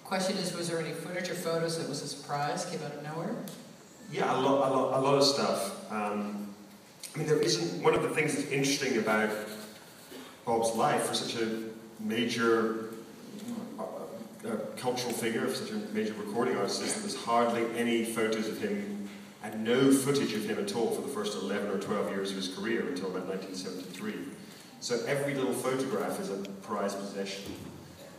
Question is, was there any footage or photos that was a surprise, came out of nowhere? Yeah, a lot of stuff. I mean, there isn't, one of the things that's interesting about Bob's life, for such a major cultural figure, for such a major recording artist, is that there's hardly any photos of him and no footage of him at all for the first 11 or 12 years of his career until about 1973. So every little photograph is a prized possession.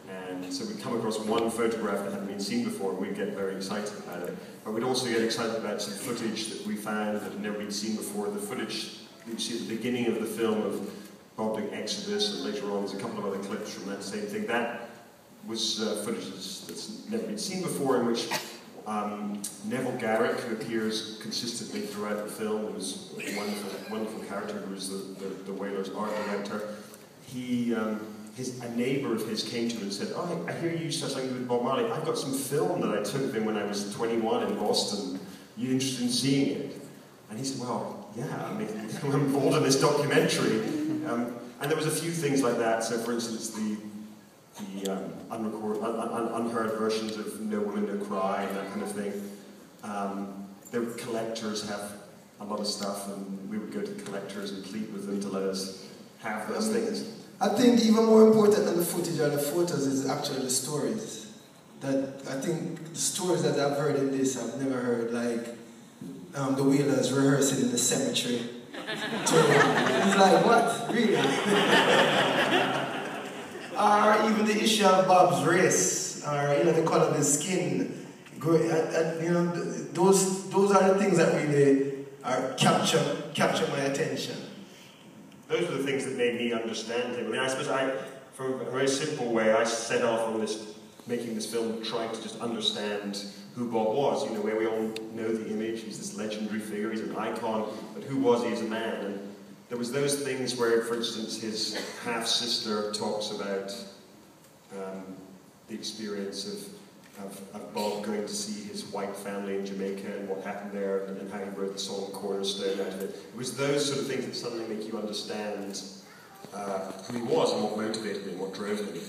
And so we'd come across one photograph that hadn't been seen before and we'd get very excited about it. But we'd also get excited about some footage that we found that had never been seen before. The footage that you see at the beginning of the film of Bob doing Exodus, and later on there's a couple of other clips from that same thing. That was footage that's never been seen before, in which Neville Garrick, who appears consistently throughout the film, was a wonderful character who was the Whalers' art director. A neighbour of his came to him and said, "Oh, I hear you used to have something with Bob Marley. I've got some film that I took of him when I was 21 in Boston. Are you interested in seeing it?" And he said, "Well, yeah, I mean, I'm involved in this documentary." And there was a few things like that. So, for instance, the unheard versions of No Woman, No Cry, and that kind of thing. The collectors have a lot of stuff, and we would go to collectors and plead with them to let us have those things. I think even more important than the footage or the photos is actually the stories. That I think the stories that I've heard in this, I've never heard, like the Whalers rehearsing in the cemetery. It's like, what? Really? Or even the issue of Bob's race, or the color of his skin. Those are the things that really capture my attention. Those are the things that made me understand him. I mean, I suppose from a very simple way, I set off on making this film, trying to just understand who Bob was. Where we all know the image, he's this legendary figure, he's an icon, but who was he as a man? And there was those things where, for instance, his half-sister talks about the experience of Bob going to see his white family in Jamaica and what happened there, and how he wrote the song Cornerstone out of it. It was those sort of things that suddenly make you understand who he was and what motivated him, what drove him.